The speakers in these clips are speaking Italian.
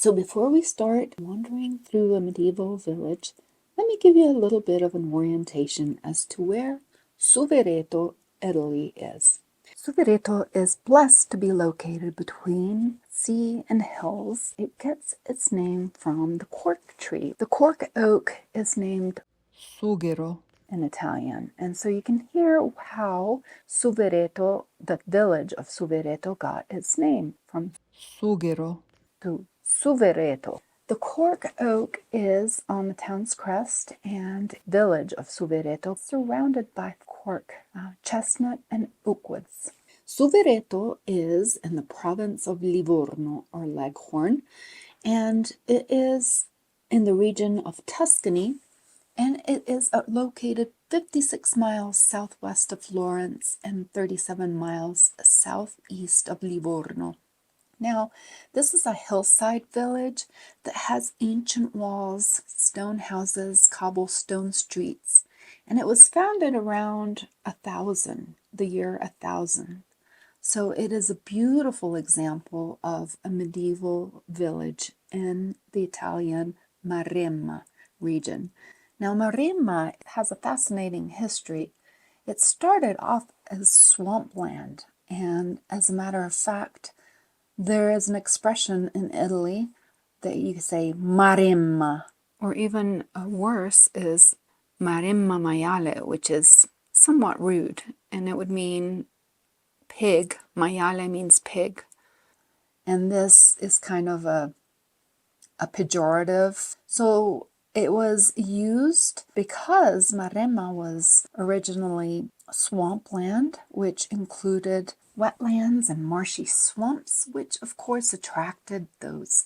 So before we start wandering through a medieval village, let me give you a little bit of an orientation as to where Suvereto, Italy is. Suvereto is blessed to be located between sea and hills. It gets its name from the cork tree. The cork oak is named Sughero in Italian. And so you can hear how Suvereto, the village of Suvereto, got its name from Sughero to Suvereto. The cork oak is on the town's crest and village of Suvereto, surrounded by cork, chestnut, and oak woods. Suvereto is in the province of Livorno, or Leghorn, and it is in the region of Tuscany, and it is located 56 miles southwest of Florence and 37 miles southeast of Livorno. Now, this is a hillside village that has ancient walls, stone houses, cobblestone streets, and it was founded around the year 1000. So it is a beautiful example of a medieval village in the Italian Maremma region. Now, Maremma has a fascinating history. It started off as swampland, and as a matter of fact, there is an expression in Italy that you can say Maremma, or even worse is Maremma maiale, which is somewhat rude, and it would mean pig. Maiale means pig. And this is kind of a pejorative. So it was used because Maremma was originally swampland, which included wetlands and marshy swamps, which of course attracted those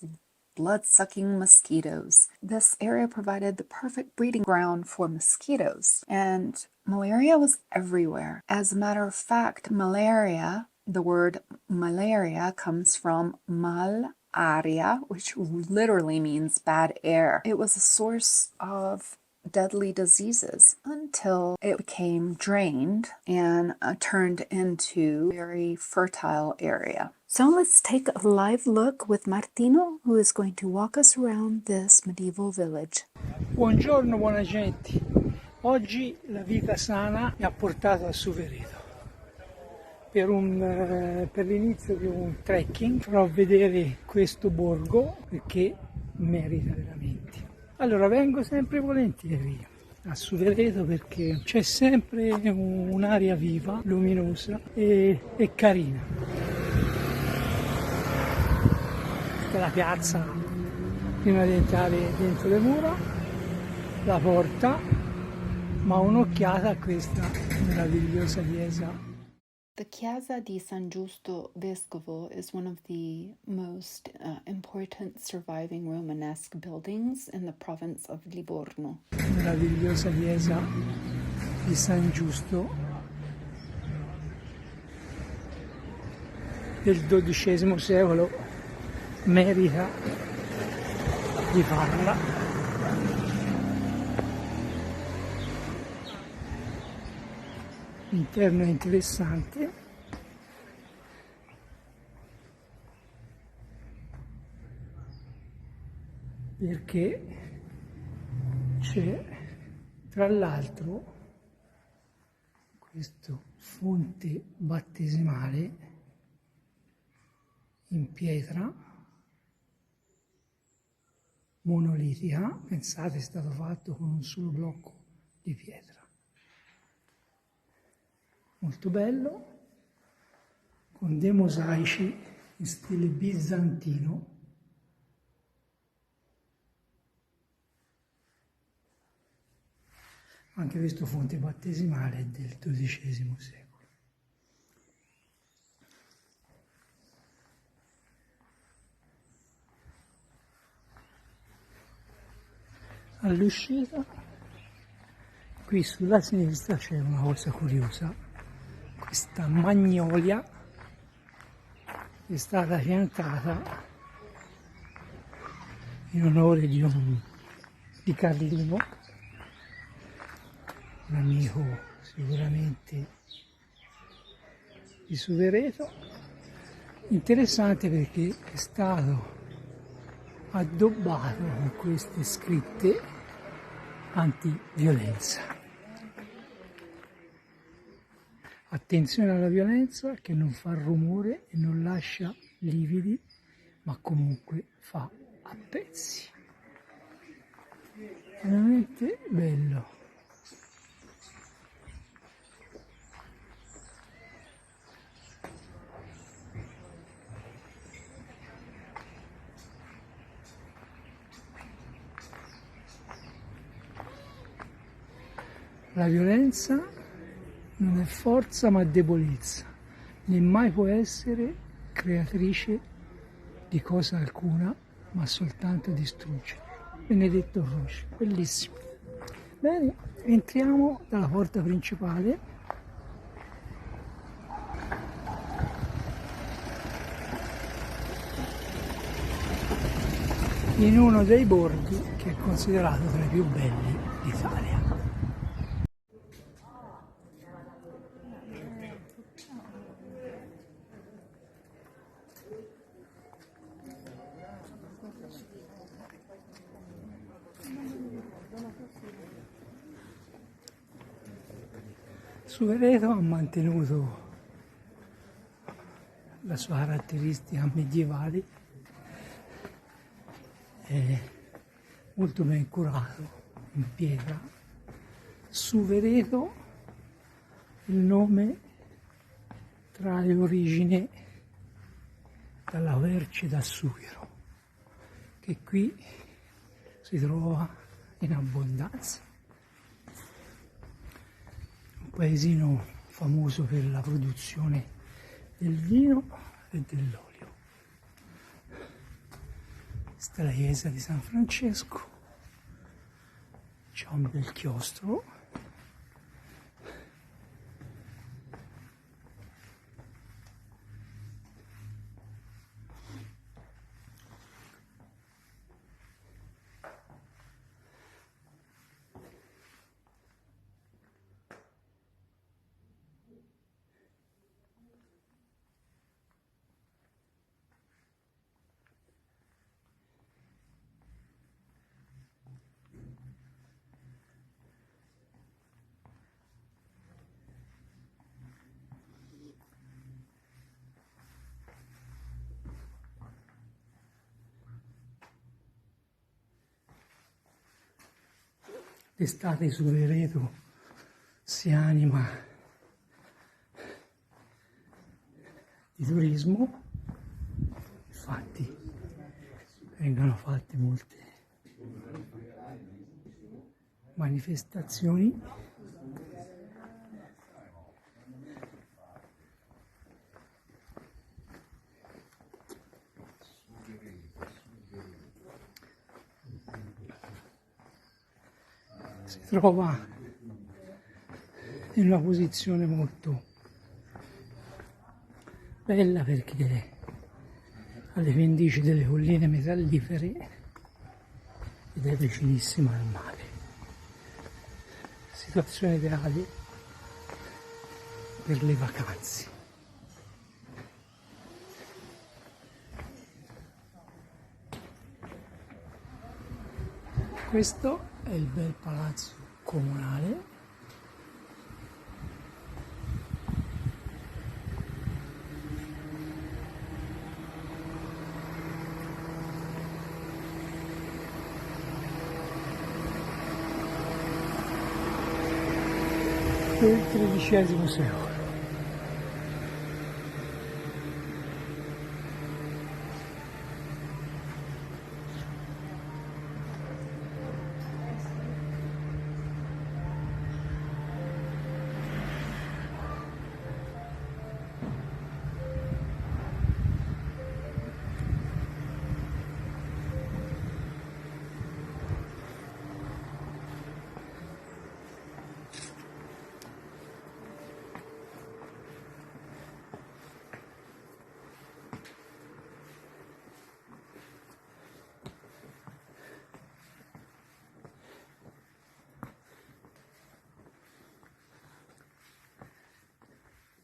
blood-sucking mosquitoes. This area provided the perfect breeding ground for mosquitoes, and malaria was everywhere. As a matter of fact, the word malaria comes from mal aria, which literally means bad air. It was a source of deadly diseases until it became drained and turned into a very fertile area. So let's take a live look with Martino, who is going to walk us around this medieval village. Buongiorno, buona gente. Oggi la vita sana mi ha portato a Suvereto per l'inizio di un trekking. Farò vedere questo borgo perché merita veramente. Allora vengo sempre volentieri a Suvereto perché c'è sempre un'aria viva, luminosa e carina. Questa è la piazza prima di entrare dentro le mura, la porta, ma un'occhiata a questa meravigliosa chiesa. The Chiesa di San Giusto Vescovo is one of the most important surviving Romanesque buildings in the province of Livorno. Meravigliosa chiesa di San Giusto del XII secolo, merita di farla. L'interno è interessante perché c'è tra l'altro questo fonte battesimale in pietra monolitica, pensate è stato fatto con un solo blocco di pietra. Molto bello, con dei mosaici in stile bizantino. Anche questo fonte battesimale è del XII secolo. All'uscita, qui sulla sinistra c'è una cosa curiosa. Questa magnolia è stata piantata in onore di Carlino, un amico sicuramente di Suvereto. Interessante perché è stato addobbato con queste scritte anti-violenza. Attenzione alla violenza che non fa rumore e non lascia lividi, ma comunque fa a pezzi. Veramente bello. La violenza non è forza ma debolezza, né mai può essere creatrice di cosa alcuna, ma soltanto distrugge. Benedetto Croce, bellissimo. Bene, entriamo dalla porta principale. In uno dei borghi che è considerato tra i più belli d'Italia. Suvereto ha mantenuto la sua caratteristica medievale, è molto ben curato in pietra. Suvereto, il nome trae origine dalla querce da sughero, che qui si trova in abbondanza. Un paesino famoso per la produzione del vino e dell'olio. Questa è la chiesa di San Francesco, c'è un bel chiostro. D'estate Suvereto si anima di turismo, infatti vengono fatte molte manifestazioni. Si trova in una posizione molto bella perché alle pendici delle colline metallifere ed è vicinissima al mare. Situazione ideale per le vacanze. Questo è il bel palazzo comunale. Del XIII secolo.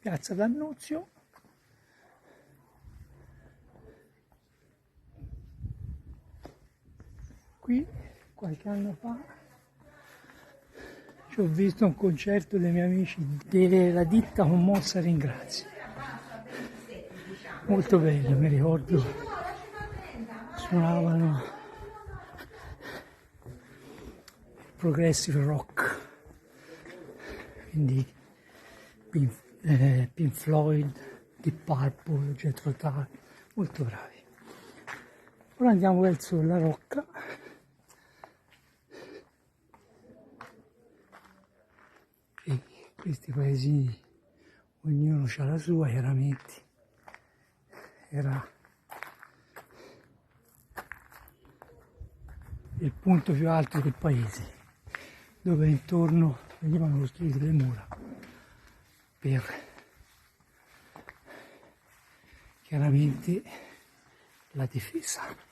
Piazza D'Annunzio, qualche anno fa ci ho visto un concerto dei miei amici della ditta Commossa Ringrazia, molto bello, mi ricordo suonavano progressive rock, quindi Pink Floyd, Deep Purple, Jethro Tull, molto bravi. Ora andiamo verso la Rocca. E questi paesini, ognuno ha la sua, chiaramente. Era il punto più alto del paese, dove intorno venivano costruite le mura per chiaramente la difesa.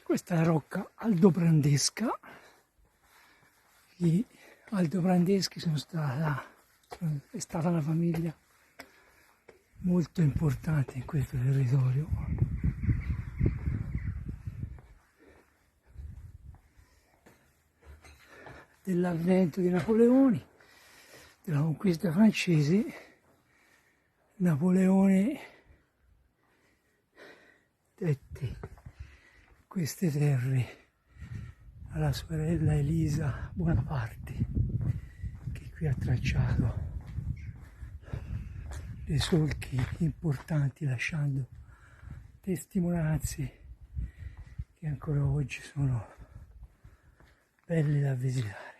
Questa è la rocca aldobrandesca. Gli aldobrandeschi è stata una famiglia molto importante in questo territorio. Dell'avvento di Napoleone, della conquista francese, Napoleone dette queste terre alla sorella Elisa Bonaparte, che qui ha tracciato dei solchi importanti, lasciando testimonianze che ancora oggi sono belle da visitare.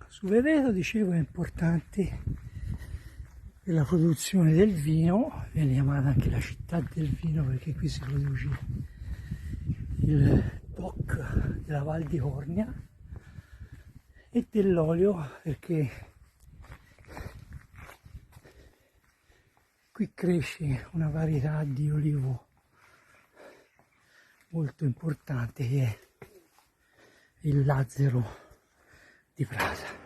Suvereto, dicevo, è importante per la produzione del vino, viene chiamata anche la città del vino perché qui si produce il DOC della Val di Cornia, e dell'olio perché qui cresce una varietà di olivo molto importante che è il Lazzaro di Prata.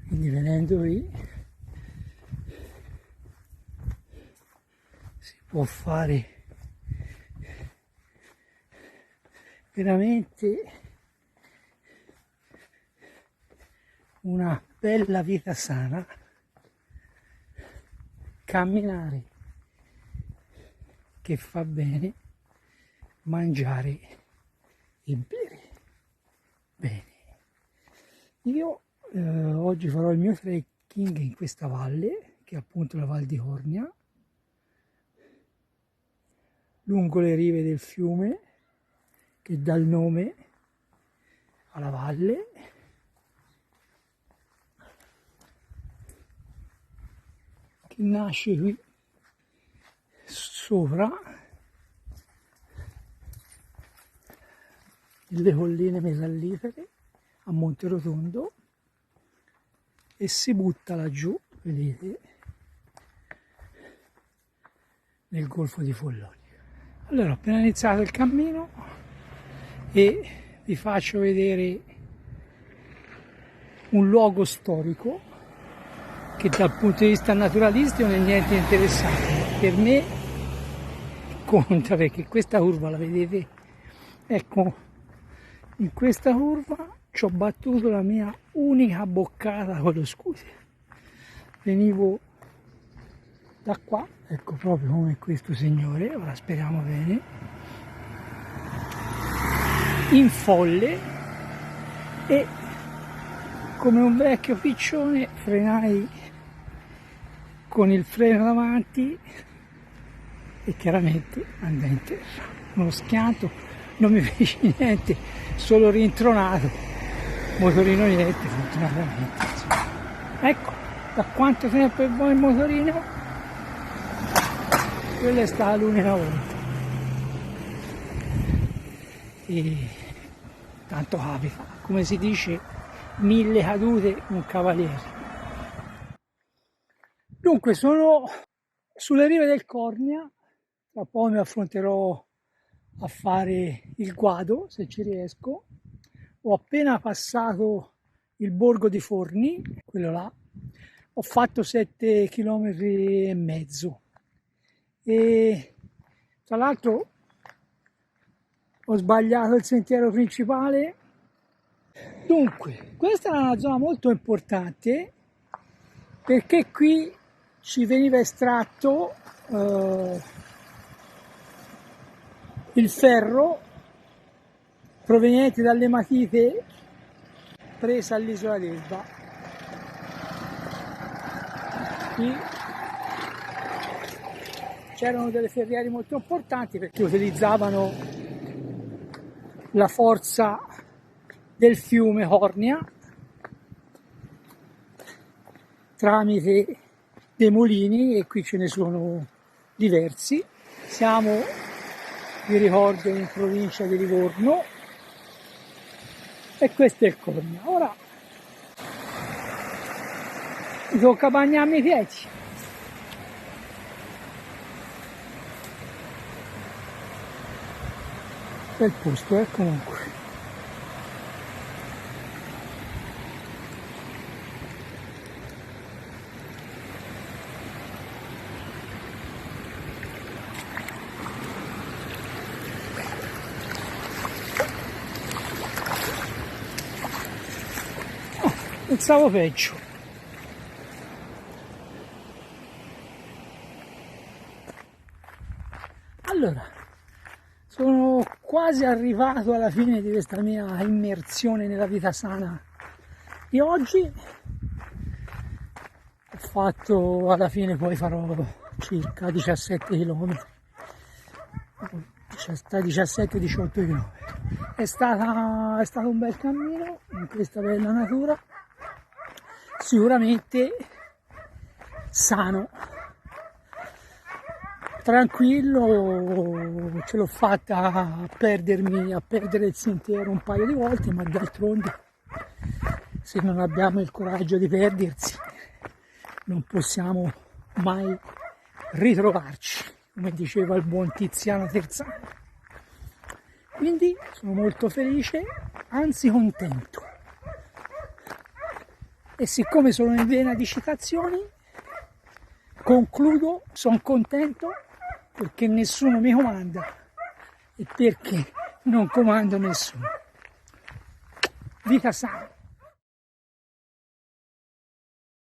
Quindi venendo qui si può fare veramente una bella vita sana, camminare che fa bene, mangiare e bere bene. Io oggi farò il mio trekking in questa valle, che è appunto la Val di Cornia, lungo le rive del fiume che dà il nome alla valle, che nasce qui sopra nelle colline metallifere a Monterotondo e si butta laggiù, vedete, nel Golfo di Follonica. Allora, ho appena iniziato il cammino e vi faccio vedere un luogo storico che dal punto di vista naturalistico non è niente interessante. Per me conta, perché questa curva la vedete, ecco, in questa curva ci ho battuto la mia unica boccata con lo scooter. Venivo da qua, ecco, proprio come questo signore, ora speriamo bene, in folle, e come un vecchio piccione frenai con il freno davanti e chiaramente andai in terra. Uno schianto non mi feci niente, solo rintronato, motorino niente, fortunatamente. Ecco, da quanto tempo è buono il motorino? Quella è stata l'unica volta. E tanto capita, come si dice, 1000 cadute un cavaliere. Dunque sono sulle rive del Cornia, tra poco mi affronterò a fare il guado se ci riesco. Ho appena passato il borgo di Forni, quello là, ho fatto 7 km e mezzo e tra l'altro ho sbagliato il sentiero principale. Dunque, questa è una zona molto importante perché qui ci veniva estratto il ferro proveniente dalle matite prese all'isola d'Elba. Qui c'erano delle ferriere molto importanti perché utilizzavano la forza del fiume Cornia tramite dei mulini, e qui ce ne sono diversi. Siamo, vi ricordo, in provincia di Livorno e questo è il Cornia. Ora mi tocca bagnarmi i piedi. Bel posto, comunque. Pensavo peggio. Allora, sono quasi arrivato alla fine di questa mia immersione nella vita sana di oggi. Ho fatto, alla fine poi farò circa 17 km, 17-18 km. È stato un bel cammino in questa bella natura, sicuramente sano, tranquillo. Ce l'ho fatta a perdere il sentiero un paio di volte, ma d'altronde se non abbiamo il coraggio di perdersi non possiamo mai ritrovarci, come diceva il buon Tiziano Terzano. Quindi sono molto felice, anzi contento. E siccome sono in vena di citazioni, concludo, sono contento perché nessuno mi comanda e perché non comando nessuno. Vita sana.